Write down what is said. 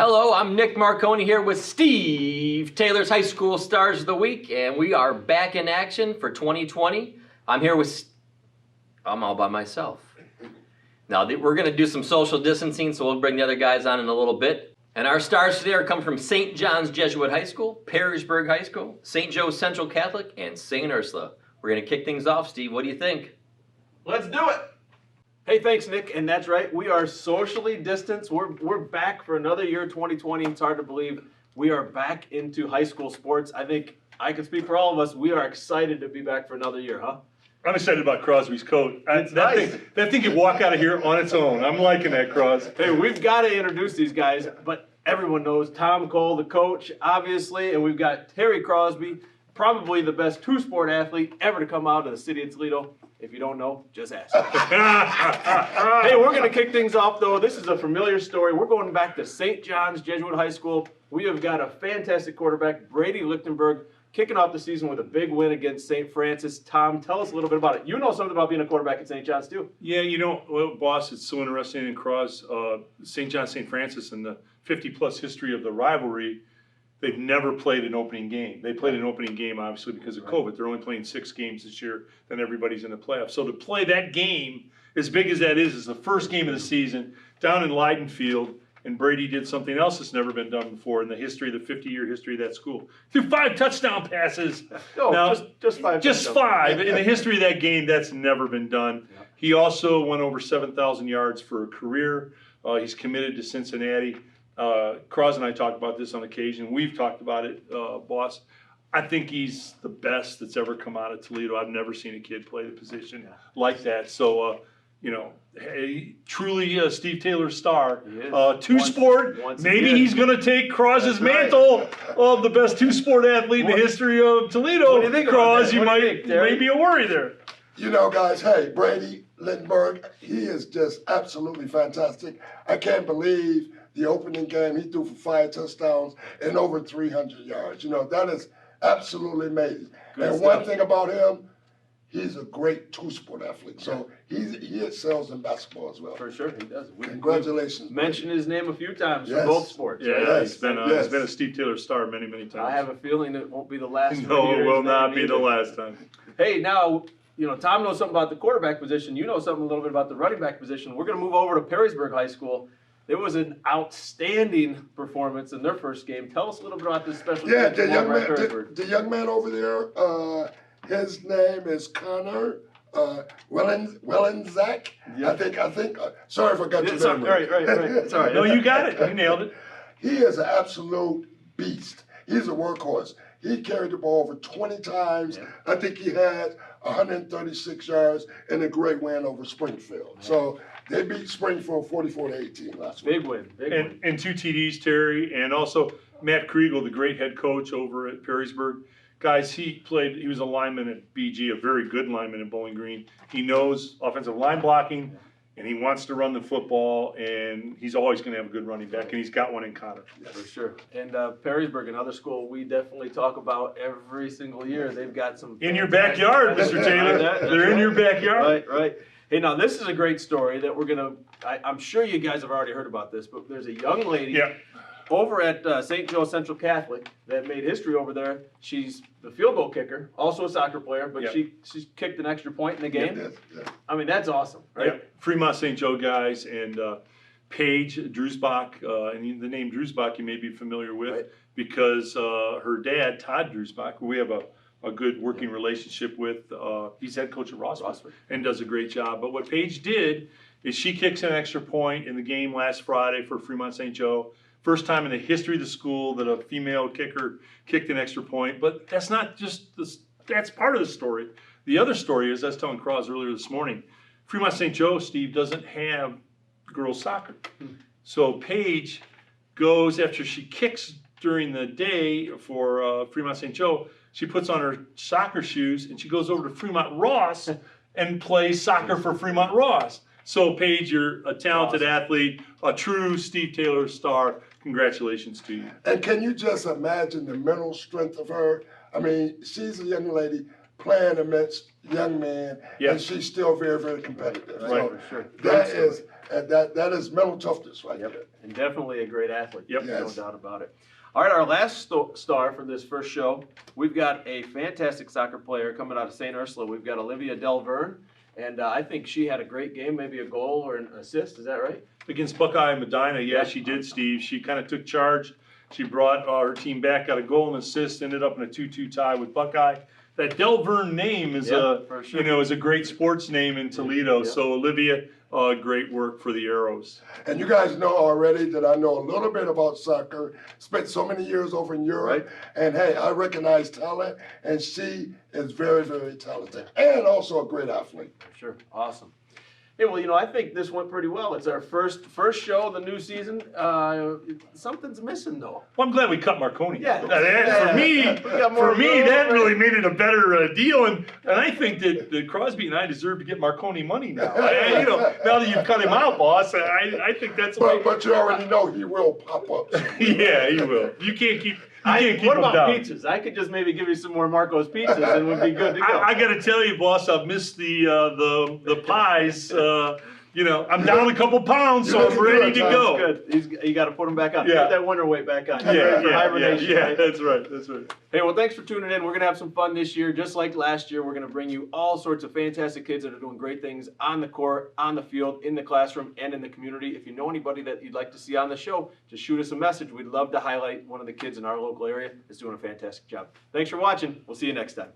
Hello, I'm Nick Marconi here with Steve Taylor's High School Stars of the Week, and we are back in action for 2020. I'm here with, I'm all by myself. Now, we're going to do some social distancing, so we'll bring the other guys on in a little bit. And our stars today are coming from St. John's Jesuit High School, Perrysburg High School, St. Joe's Central Catholic, and St. Ursula. We're going to kick things off. Steve, what do you think? Let's do it. Hey, thanks, Nick. And that's right. We are socially distanced. We're back for another year, 2020. It's hard to believe we are back into high school sports. I think I can speak for all of us. We are excited to be back for another year, huh? I'm excited about Crosby's coat. It's nice. That thing can walk out of here on its own. I'm liking that, Cros. Hey, we've got to introduce these guys, but everyone knows Tom Cole, the coach, obviously, and we've got Terry Crosby, probably the best two-sport athlete ever to come out of the city of Toledo. If you don't know, just ask. Hey, we're going to kick things off, though. This is a familiar story. We're going back to St. John's Jesuit High School. We have got a fantastic quarterback, Brady Lichtenberg, kicking off the season with a big win against St. Francis. Tom, tell us a little bit about it. You know something about being a quarterback at St. John's, too. Yeah, you know, well, boss, it's so interesting in Cros, St. John, St. Francis, and the 50-plus history of the rivalry. They've never played an opening game. They played an opening game, obviously, because of COVID. They're only playing 6 games this year, then everybody's in the playoffs. So to play that game, as big as that is the first game of the season, down in Leiden Field, and Brady did something else that's never been done before in the history, the 50-year history of that school. Threw 5 touchdown passes. No, now, just 5. Just 5. In the history of that game, that's never been done. Yeah. He also went over 7,000 yards for a career. He's committed to Cincinnati. Cros and I talked about this on occasion. We've talked about it, boss. I think he's the best that's ever come out of Toledo. I've never seen a kid play the position like that. So, you know, hey, truly a Steve Taylor star. Two-sport. Maybe he's going to take Cros's mantle of the best two-sport athlete in the history of Toledo. What do you think, Cros? You might be a worry there. You know, guys, hey, Brady Lichtenberg, he is just absolutely fantastic. I can't believe the opening game, he threw for 5 touchdowns and over 300 yards. You know, that is absolutely amazing. And one thing about him, he's a great two-sport athlete. So he excels in basketball as well. For sure, he does. Congratulations. Mentioned his name a few times for both sports. Yeah, right? he's been a Steve Taylor star many, many times. I have a feeling it won't be the last. No, it will not be the last time. Hey, now, you know, Tom knows something about the quarterback position. You know something a little bit about the running back position. We're going to move over to Perrysburg High School. It was an outstanding performance in their first game. Tell us a little bit about this special Yeah, game. the young man over there, his name is Connor Wellenzak. Yep. I think. Sorry if I got your name right. It's all right. No, you got it. You nailed it. He is an absolute beast. He's a workhorse. He carried the ball over 20 times. Yeah. I think he had 136 yards and a great win over Springfield. Yeah. So they beat Springfield 44-18 last week. Big win. And 2 TDs, Terry, and also Matt Kriegel, the great head coach over at Perrysburg. Guys, he was a lineman at BG, a very good lineman in Bowling Green. He knows offensive line blocking, and he wants to run the football, and he's always going to have a good running back, and he's got one in Connor. Yes. For sure. And Perrysburg, another school we definitely talk about every single year. They've got some... In your backyard, Mr. Taylor. They're in your backyard. Right. Hey, now this is a great story that we're going to... I'm sure you guys have already heard about this, but there's a young lady over at St. Joe's Central Catholic that made history over there. She's the field goal kicker, also a soccer player, but she's kicked an extra point in the game. I mean, that's awesome, right? Yeah. Fremont St. Joe guys, and Paige Drusbach, and the name Drusbach you may be familiar with because her dad, Todd Drusbach, who we have a good working relationship with, he's head coach at Rossford and does a great job. But what Paige did is she kicks an extra point in the game last Friday for Fremont St. Joe. First time in the history of the school that a female kicker kicked an extra point. But that's not just that's part of the story. The other story is, I was telling Cros earlier this morning, Fremont St. Joe, Steve, doesn't have girls soccer. So Paige goes, after she kicks during the day for Fremont St. Joe, she puts on her soccer shoes and she goes over to Fremont Ross and plays soccer for Fremont Ross. So Paige, you're a talented athlete, a true Steve Taylor star. Congratulations to you. And can you just imagine the mental strength of her? I mean, she's a young lady playing amidst, young man, Yeah. and she's still very, very competitive. Right, So for sure. that is mental toughness right there. And definitely a great athlete. Yep. No Yes. doubt about it. All right, our last star for this first show, we've got a fantastic soccer player coming out of St. Ursula. We've got Olivia Del Verne, and I think she had a great game, maybe a goal or an assist. Is that right? Against Buckeye and Medina, yeah, she did, Steve. She kind of took charge. She brought her team back, got a goal and assist, ended up in a 2-2 tie with Buckeye. That Del Verne name is for sure. is a great sports name in Toledo. Yeah. So Olivia, great work for the Arrows. And you guys know already that I know a little bit about soccer, spent so many years over in Europe, and hey, I recognize talent, and she is very, very talented, and also a great athlete. Sure. Awesome. Hey, well, I think this went pretty well. It's our first show of the new season. Something's missing, though. Well, I'm glad we cut Marconi. Yeah. For me, got more room, that right? really made it a better deal, and I think that Crosby and I deserve to get Marconi money now. Now that you've cut him out, boss, I think that's. But you already know he will pop up. Yeah, he will. You can't keep. Keep What him about down. pizzas? I could just maybe give you some more Marco's pizzas and we'd be good to go. I got to tell you, boss, I've missed the pies. I'm down a couple pounds, so I'm ready to go. Good. You got to put them back on. Yeah. Put that winter weight back on. Yeah, Hibernation, yeah, right? that's right. Hey, well, thanks for tuning in. We're going to have some fun this year. Just like last year, we're going to bring you all sorts of fantastic kids that are doing great things on the court, on the field, in the classroom, and in the community. If you know anybody that you'd like to see on the show, just shoot us a message. We'd love to highlight one of the kids in our local area that's doing a fantastic job. Thanks for watching. We'll see you next time.